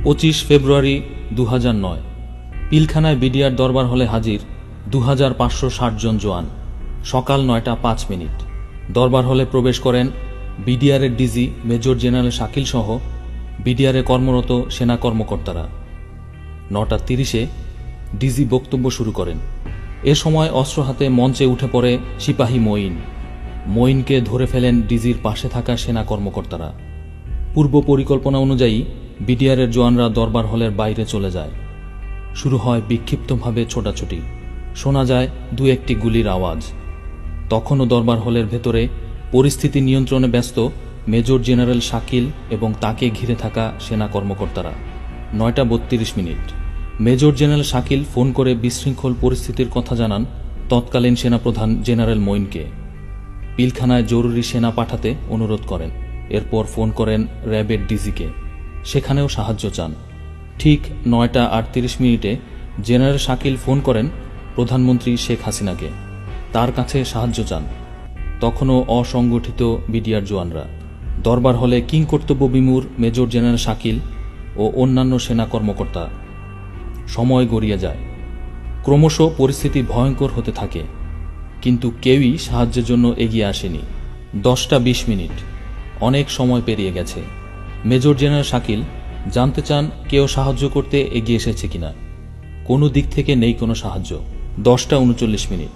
25 ফেব্রুয়ারি 2009 পিলখানায় BDR দরবার হলে হাজির 2560 জন জওয়ান। সকাল 9টা 5 মিনিট দরবার হলে প্রবেশ করেন বিডিআরের ডিজি মেজর জেনারেল শাকিল সহ বিডিআরে কর্মরত সেনা কর্মকর্তারা। 9টা 30-এ ডিজি বক্তব্য শুরু করেন। এ সময় অস্ত্র হাতে মঞ্চে উঠে পড়ে সিপাহী মঈনকে ধরে ফেলেন ডিজির পাশে থাকা সেনা কর্মকর্তারা। পূর্ব পরিকল্পনা অনুযায়ী বিডিআরের জওয়ানরা দরবার হলের বাইরে চলে যায়। শুরু হয় বিক্ষিপ্তভাবে ছোটাছুটি, শোনা যায় 2-1টি গুলির আওয়াজ। তখনও দরবার হলের ভেতরে পরিস্থিতি নিয়ন্ত্রণে ব্যস্ত মেজর জেনারেল শাকিল এবং তাকে ঘিরে থাকা সেনা কর্মকর্তারা। 9টা 32 minute major general Shakil phone করে বিশৃঙ্খল পরিস্থিতির কথা জানান তৎকালীন সেনাপ্রধান জেনারেল মঈনকে। পিলখানায় জরুরি সেনা পাঠাতে অনুরোধ করেন। এরপর ফোন করেন র্যাবের ডিজিকে, সেখানেও সাহায্য চান। ঠিক 9টা 38 মিনিটে জেনারেল শাকিল ফোন করেন প্রধানমন্ত্রী শেখ হাসিনাকে, তার কাছে সাহায্য চান। তখনও অসংগঠিত বিডিআর জওয়ানরা। দরবার হলে কিংকর্তব্য বিমূঢ় মেজর জেনারেল শাকিল ও অন্যান্য সেনা কর্মকর্তা। সময় গড়িয়ে যায়, ক্রমশ পরিস্থিতি ভয়ঙ্কর হতে থাকে, কিন্তু কেউই সাহায্যের জন্য এগিয়ে আসেনি। 10টা 20 মিনিট অনেক সময় পেরিয়ে গেছে। মেজর জেনারেল শাকিল জানতে চান কেউ সাহায্য করতে এগিয়ে এসেছে কিনা। কোনো দিক থেকে নেই কোনো সাহায্য। 10টা 39 মিনিট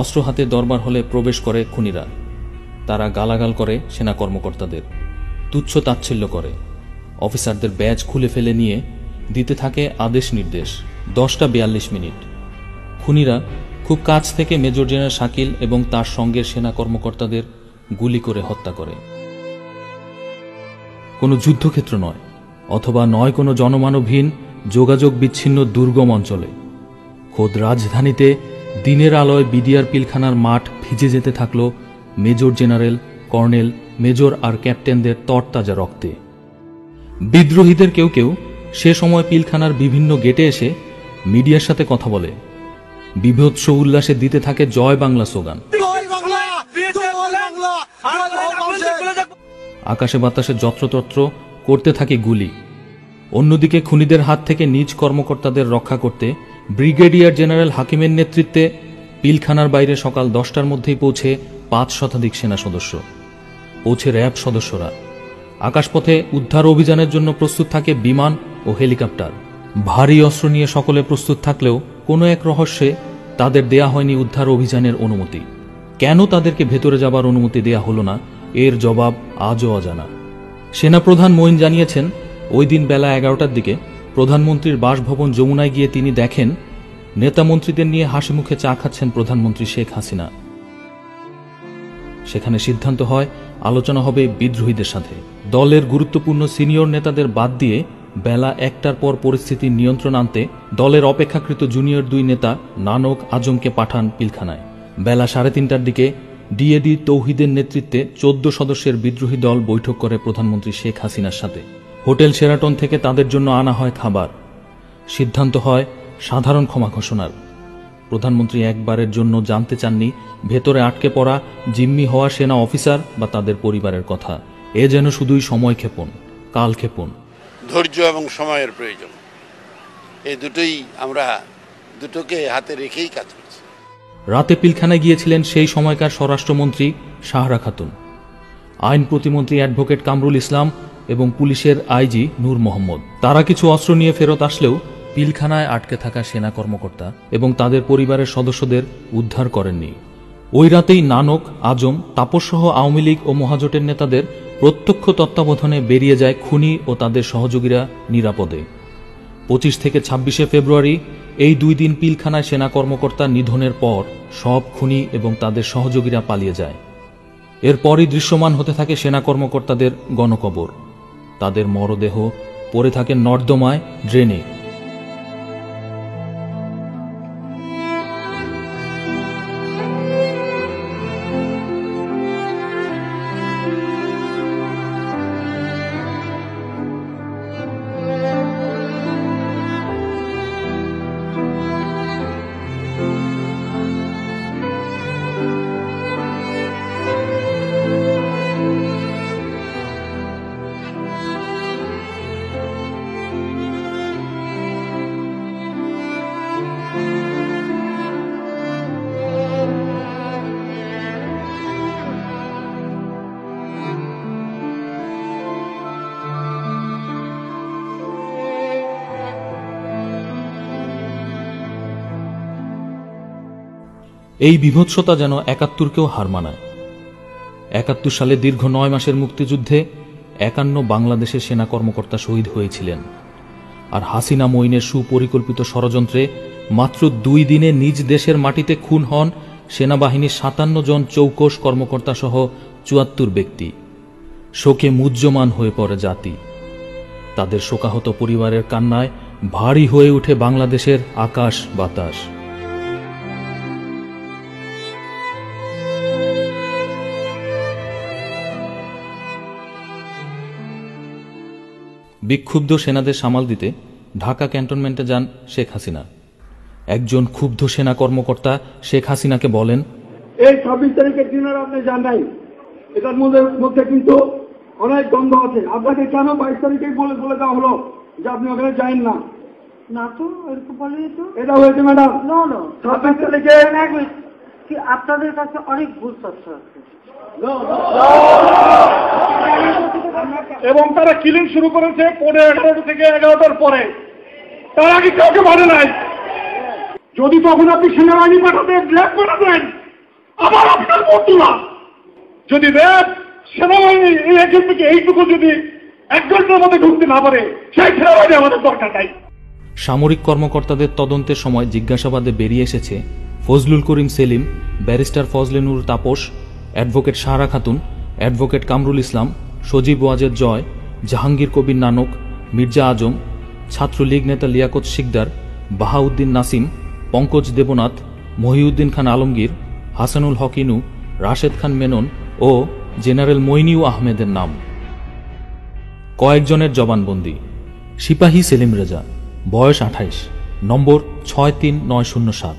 অস্ত্র হাতে দরবার হলে প্রবেশ করে খুনিরা। তারা গালাগাল করে সেনা কর্মকর্তাদের, তুচ্ছ তাচ্ছিল্য করে, অফিসারদের ব্যাজ খুলে ফেলে নিয়ে দিতে থাকে আদেশ নির্দেশ। 10টা 42 মিনিট খুনিরা খুব কাছ থেকে মেজর জেনারেল শাকিল এবং তার সঙ্গের সেনা কর্মকর্তাদের গুলি করে হত্যা করে। কোনো যুদ্ধক্ষেত্র নয়, অথবা নয় কোনো জনমানবহীন যোগাযোগ বিচ্ছিন্ন দুর্গম অঞ্চলে। খোদ রাজধানীতে দিনের আলোয় বিডিআর পিলখানার মাঠ ভিজে যেতে থাকল মেজর জেনারেল, কর্নেল, মেজর আর ক্যাপ্টেনদের তরতাজা রক্তে। বিদ্রোহীদের কেউ কেউ সে সময় পিলখানার বিভিন্ন গেটে এসে মিডিয়ার সাথে কথা বলে, বিভৎস উল্লাসে দিতে থাকে জয় বাংলা স্লোগান। আকাশে বাতাসে যত্রতত্র করতে থাকে গুলি। অন্যদিকে খুনিদের হাত থেকে নিজ কর্মকর্তাদের রক্ষা করতে ব্রিগেডিয়ার জেনারেল হাকিমের নেতৃত্বে পিলখানার বাইরে সকাল 10টার মধ্যেই পৌঁছে 5 শতাধিক সেনা সদস্য, পৌঁছে র্যাব সদস্যরা। আকাশপথে উদ্ধার অভিযানের জন্য প্রস্তুত থাকে বিমান ও হেলিকপ্টার। ভারী অস্ত্র নিয়ে সকলে প্রস্তুত থাকলেও কোনো এক রহস্যে তাদের দেয়া হয়নি উদ্ধার অভিযানের অনুমতি। কেন তাদেরকে ভেতরে যাবার অনুমতি দেয়া হলো না, এর জবাব আজও অজানা। সেনাপ্রধান মঈন জানিয়েছেন, ওই দিন বেলা 11টার দিকে প্রধানমন্ত্রীর বাসভবন যমুনায় গিয়ে তিনি দেখেন নেতা মন্ত্রীদের নিয়ে হাসি মুখে চা খাচ্ছেন প্রধানমন্ত্রী শেখ হাসিনা। সেখানে সিদ্ধান্ত হয় আলোচনা হবে বিদ্রোহীদের সাথে। দলের গুরুত্বপূর্ণ সিনিয়র নেতাদের বাদ দিয়ে বেলা 1টার পর পরিস্থিতির নিয়ন্ত্রণ আনতে দলের অপেক্ষাকৃত জুনিয়র 2 নেতা নানক, আজমকে পাঠান পিলখানায়। বেলা 3:30টার দিকে ডিএডি তৌহিদের নেতৃত্বে 14 সদস্যের বিদ্রোহী দল বৈঠক করে প্রধানমন্ত্রী শেখ হাসিনার সাথে। হোটেল শেরাটন থেকে তাদের জন্য আনা হয় খাবার। সিদ্ধান্ত হয় সাধারণ ক্ষমা ঘোষণার। প্রধানমন্ত্রী একবারের জন্য জানতে চাননি ভেতরে আটকে পড়া জিম্মি হওয়া সেনা অফিসার বা তাদের পরিবারের কথা। এ যেন শুধুই সময় ক্ষেপণ, কাল ক্ষেপণ। ধৈর্য এবং সময়ের প্রয়োজন, এই দুটোকে হাতে রেখেই কাজ করছে। রাতে পিলখানায় গিয়েছিলেন সেই সময়কার স্বরাষ্ট্রমন্ত্রী সাহরা খাতুন, আইন প্রতিমন্ত্রী অ্যাডভোকেট কামরুল ইসলাম এবং পুলিশের আইজি নূর মোহাম্মদ। তারা কিছু অস্ত্র নিয়ে ফেরত আসলেও পিলখানায় আটকে থাকা সেনা কর্মকর্তা এবং তাদের পরিবারের সদস্যদের উদ্ধার করেননি। ওই রাতেই নানক, আজম, তাপসসহ আওয়ামী লীগ ও মহাজোটের নেতাদের প্রত্যক্ষ তত্ত্বাবধানে বেরিয়ে যায় খুনি ও তাদের সহযোগীরা নিরাপদে। 25 থেকে 26 ফেব্রুয়ারি এই 2 দিন পিলখানায় সেনা কর্মকর্তা নিধনের পর সব খুনি এবং তাদের সহযোগীরা পালিয়ে যায়। এরপরই দৃশ্যমান হতে থাকে সেনা কর্মকর্তাদের গণকবর। তাদের মরদেহ পড়ে থাকে নর্দমায়, ড্রেনে। এই বিভৎসতা যেন ৭১কেও হার মানায়। ৭১ সালে দীর্ঘ ৯ মাসের মুক্তিযুদ্ধে ৫১ বাংলাদেশের সেনা কর্মকর্তা শহীদ হয়েছিলেন। আর হাসিনা মঈনের সুপরিকল্পিত ষড়যন্ত্রে মাত্র ২ দিনে নিজ দেশের মাটিতে খুন হন সেনাবাহিনীর ৫৭ জন চৌকস কর্মকর্তা সহ ৭৪ ব্যক্তি। শোকে মুহ্যমান হয়ে পড়ে জাতি। তাদের শোকাহত পরিবারের কান্নায় ভারী হয়ে ওঠে বাংলাদেশের আকাশ বাতাস। বিক্ষুব্ধ সেনাদের সামাল দিতে ঢাকা ক্যান্টনমেন্টে যান শেখ হাসিনা। একজন ক্ষুব্ধ সেনা কর্মকর্তা শেখ হাসিনাকে বলেন, এই ২৬ তারিখের দিনের আপনি যান নাই, এটার মধ্যে কিন্তু অনেক দ্বন্দ্ব আছে। আপনাকে কেন ২২ তারিখেই বলে দেওয়া হলো যে আপনি ওখানে যান না? না তো এরকম বলেনি তো। এটা হয়েছে ম্যাডাম। না ২৬ তারিখে কি আপনাদের কাছে অনেক ভুল তথ্য আছে এবং তারা কিলিং শুরু করেছে 11:30 থেকে 11টার পরে। তার আগে কাউকে মানে নাই। যদি তখন আপনি সেনাবাহিনী পাঠাতেন, ল্যাব পাঠাতেন, আবার আপনার বন্ধুরা যদি ল্যাব সেনাবাহিনী এখান থেকে এইটুকু যদি ১ ঘন্টার মধ্যে ঢুকতে না পারে, সেই সেনাবাহিনী আমাদের দরকার নাই। সামরিক কর্মকর্তাদের তদন্তের সময় জিজ্ঞাসাবাদে বেরিয়ে এসেছে Fazlul Karim Selim, barrister Fazle Noor Taposh, advocate Sahara Khatun, advocate Kamrul Islam, Sajeeb Wazed Joy, Jahangir Kabir Nanak, Mirza আজম, ছাত্রলীগ নেতা লিয়াকত শিকদার, বাহাউদ্দিন নাসিম, পঙ্কজ দেবনাথ, মহিউদ্দিন খান আলমগীর, হাসানুল হক ইনু, রাশেদ খান মেনন ও জেনারেল মইনিউ আহমেদের নাম। কয়েকজনের জবানবন্দি। সিপাহী সেলিম রেজা, বয়স ২৮, নম্বর ৬৩৯০৭।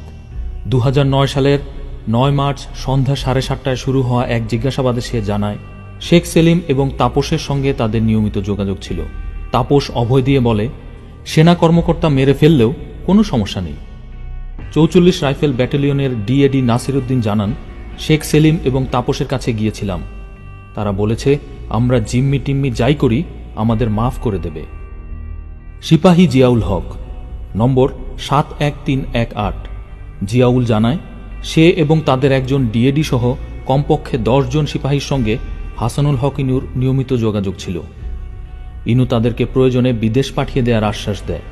২০০৯ সালের ৯ মার্চ সন্ধ্যা ৭:৩০টায় শুরু হওয়া এক জিজ্ঞাসাবাদে সে জানায়, শেখ সেলিম এবং তাপসের সঙ্গে তাদের নিয়মিত যোগাযোগ ছিল। তাপস অভয় দিয়ে বলে, সেনা কর্মকর্তা মেরে ফেললেও কোনো সমস্যা নেই। ৪৪ রাইফেল ব্যাটালিয়নের ডিএডি নাসিরউদ্দিন জানান, শেখ সেলিম এবং তাপসের কাছে গিয়েছিলাম। তারা বলেছে, আমরা জিম্মি টিম্মি যাই করি আমাদের মাফ করে দেবে। সিপাহী জিয়াউল হক, নম্বর ৭১৩১৮। জিয়াউল জানায়, সে এবং তাদের একজন ডিএডি সহ কমপক্ষে ১০ জন সিপাহীর সঙ্গে হাসানুল হক ইনুর নিয়মিত যোগাযোগ ছিল। ইনু তাদেরকে প্রয়োজনে বিদেশ পাঠিয়ে দেওয়ার আশ্বাস দেয়।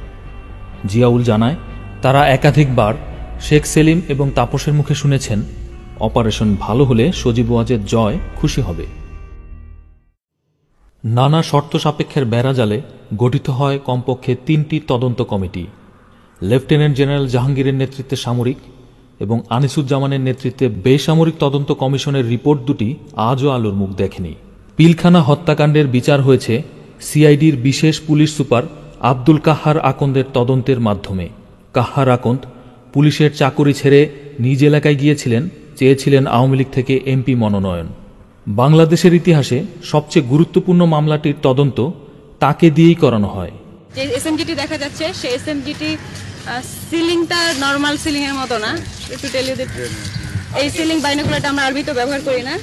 জিয়াউল জানায়, তারা একাধিকবার শেখ সেলিম এবং তাপসের মুখে শুনেছেন, অপারেশন ভালো হলে সজীব ওয়াজেদ জয় খুশি হবে। নানা শর্ত সাপেক্ষের বেড়াজালে গঠিত হয় কমপক্ষে ৩টি তদন্ত কমিটি। লেফটেন্যান্ট জেনারেল জাহাঙ্গীরের নেতৃত্বে সামরিক এবং আনিসুজ্জামানের নেতৃত্বে বেসামরিক তদন্ত কমিশনের রিপোর্ট দুটি আজও আলোর মুখ দেখেনি। পিলখানা হত্যাকাণ্ডের বিচার হয়েছে সিআইডির বিশেষ পুলিশ সুপার আব্দুল কাহার আকন্দের তদন্তের মাধ্যমে। কাহার আকন্দ পুলিশের চাকরি ছেড়ে নিজ এলাকায় গিয়েছিলেন, চেয়েছিলেন আওয়ামী লীগ থেকে এমপি মনোনয়ন। বাংলাদেশের ইতিহাসে সবচেয়ে গুরুত্বপূর্ণ মামলাটির তদন্ত তাকে দিয়েই করানো হয়। যে এসএমজিটি দেখা যাচ্ছে, সেই এসএমজিটি সিলিংটা নরমাল সিলিং এর মতো না। একটু টেল ইউ দ্যাট এই সিলিং বাইনোকুলারটা আমরা আরবিতে ব্যবহার করি না,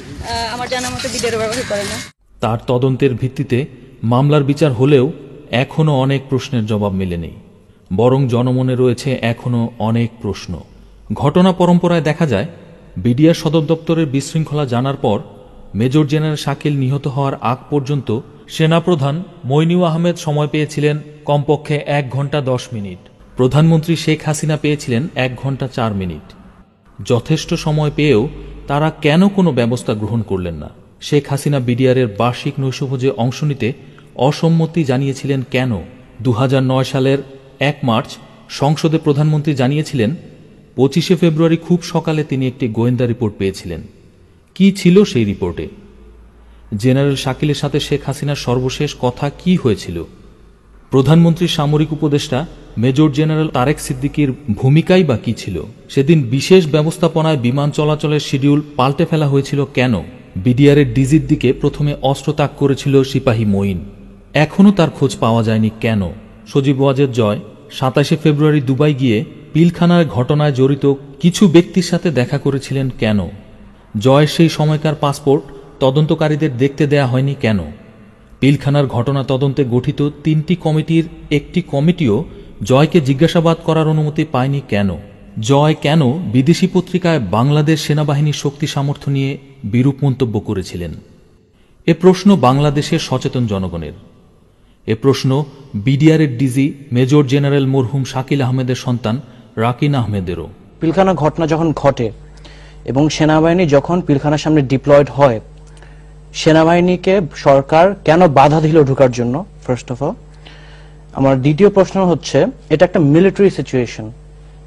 আমার জানার মতো বিদেরও ব্যবহার করে না। তার তদন্তের ভিত্তিতে মামলার বিচার হলেও এখনও অনেক প্রশ্নের জবাব মেলেনি, বরং জনমনে রয়েছে এখনও অনেক প্রশ্ন। ঘটনা পরম্পরায় দেখা যায়, বিডিআর সদর দপ্তরের বিশৃঙ্খলা জানার পর মেজর জেনারেল শাকিল নিহত হওয়ার আগ পর্যন্ত সেনাপ্রধান মইনিউ আহমেদ সময় পেয়েছিলেন কমপক্ষে ১ ঘণ্টা ১০ মিনিট। প্রধানমন্ত্রী শেখ হাসিনা পেয়েছিলেন ১ ঘণ্টা ৪ মিনিট। যথেষ্ট সময় পেয়েও তারা কেন কোনো ব্যবস্থা গ্রহণ করলেন না? শেখ হাসিনা বিডিআরের বার্ষিক নৈশভোজে অংশ নিতে অসম্মতি জানিয়েছিলেন কেন? ২০০৯ সালের ১ মার্চ সংসদে প্রধানমন্ত্রী জানিয়েছিলেন ২৫শে ফেব্রুয়ারি খুব সকালে তিনি একটি গোয়েন্দা রিপোর্ট পেয়েছিলেন। কি ছিল সেই রিপোর্টে? জেনারেল শাকিলের সাথে শেখ হাসিনার সর্বশেষ কথা কি হয়েছিল? প্রধানমন্ত্রীর সামরিক উপদেষ্টা মেজর জেনারেল তারেক সিদ্দিকীর ভূমিকাই বা কি ছিল? সেদিন বিশেষ ব্যবস্থাপনায় বিমান চলাচলের শিডিউল পাল্টে ফেলা হয়েছিল কেন? বিডিআরের ডিজির দিকে প্রথমে অস্ত্র তাক করেছিল সিপাহী মঈন, এখনও তার খোঁজ পাওয়া যায়নি কেন? সজীব ওয়াজেদ জয় ২৭শে ফেব্রুয়ারি দুবাই গিয়ে পিলখানার ঘটনায় জড়িত কিছু ব্যক্তির সাথে দেখা করেছিলেন কেন? জয়ের সেই সময়কার পাসপোর্ট তদন্তকারীদের দেখতে দেয়া হয়নি কেন? পিলখানার ঘটনা তদন্তে গঠিত ৩টি কমিটির একটি কমিটিও জয়কে জিজ্ঞাসাবাদ করার অনুমতি পায়নি কেন? জয় কেন বিদেশি পত্রিকায় বাংলাদেশ সেনাবাহিনীর শক্তি সামর্থ্য নিয়ে বিরূপ মন্তব্য করেছিলেন? এ প্রশ্ন বাংলাদেশের সচেতন জনগণের। এ প্রশ্ন বিডিআরের ডিজি মেজর জেনারেল মরহুম শাকিল আহমেদের সন্তান রাকিন আহমেদেরও। পিলখানা ঘটনা যখন ঘটে এবং সেনাবাহিনী যখন পিলখানার সামনে ডিপ্লয়েড হয়, সেনাবাহিনীকে সরকার কেন বাধা দিল ঢোকার জন্য? ফার্স্ট অফ অল আমার দ্বিতীয় প্রশ্ন হচ্ছে, এটা একটা মিলিটারি সিচুয়েশন,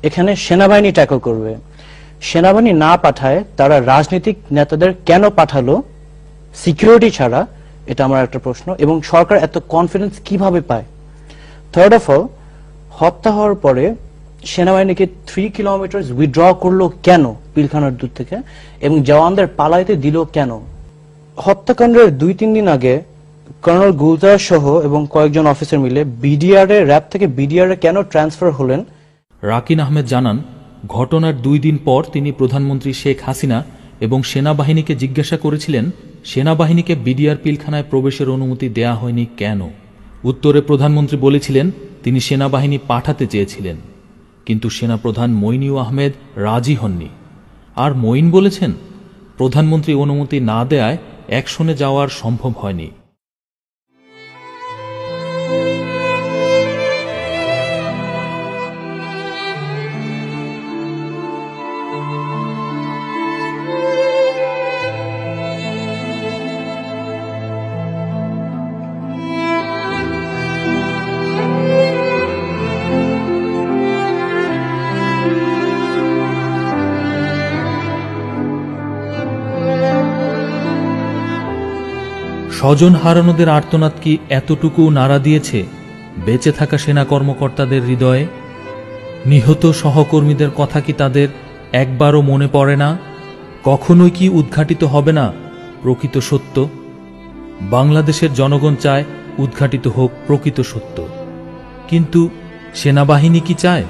এখানে সেনাবাহিনী ট্যাকল করবে, সেনাবাহিনী না পাঠায় তারা রাজনৈতিক নেতাদের কেন পাঠালো সিকিউরিটি ছাড়া? এটা আমার একটা প্রশ্ন। এবং সরকার এত কনফিডেন্স কিভাবে পায়? থার্ড অফ অল, হত্যা হওয়ার পরে সেনাবাহিনীকে 3 কিলোমিটার উইথড্র করলো কেন পিলখানার দূর থেকে, এবং জওয়ানদের পালাইতে দিল কেন? হত্যাকাণ্ডের 2-3 দিন আগে কর্নেল গুলজার সহ এবং কয়েকজন অফিসার মিলে বিডিআর এর র্যাব থেকে বিডিআর এ কেন ট্রান্সফার হলেন? রাকিন আহমেদ জানান, ঘটনার 2 দিন পর তিনি প্রধানমন্ত্রী শেখ হাসিনা এবং সেনাবাহিনীকে জিজ্ঞাসা করেছিলেন সেনাবাহিনীকে বিডিআর পিলখানায় প্রবেশের অনুমতি দেয়া হয়নি কেন। উত্তরে প্রধানমন্ত্রী বলেছিলেন তিনি সেনাবাহিনী পাঠাতে চেয়েছিলেন, কিন্তু সেনাপ্রধান মইনুল আহমেদ রাজি হননি। আর মইন বলেছেন প্রধানমন্ত্রী অনুমতি না দেয়ায় অ্যাকশনে যাওয়ার সম্ভব হয়নি। স্বজন হারানোদের আর্তনাদ কি এতটুকু নাড়া দিয়েছে বেঁচে থাকা সেনা কর্মকর্তাদের হৃদয়ে? নিহত সহকর্মীদের কথা কি তাদের একবারও মনে পড়ে না? কখনোই কি উদ্ঘাটিত হবে না প্রকৃত সত্য? বাংলাদেশের জনগণ চায় উদ্ঘাটিত হোক প্রকৃত সত্য, কিন্তু সেনাবাহিনী কি চায়?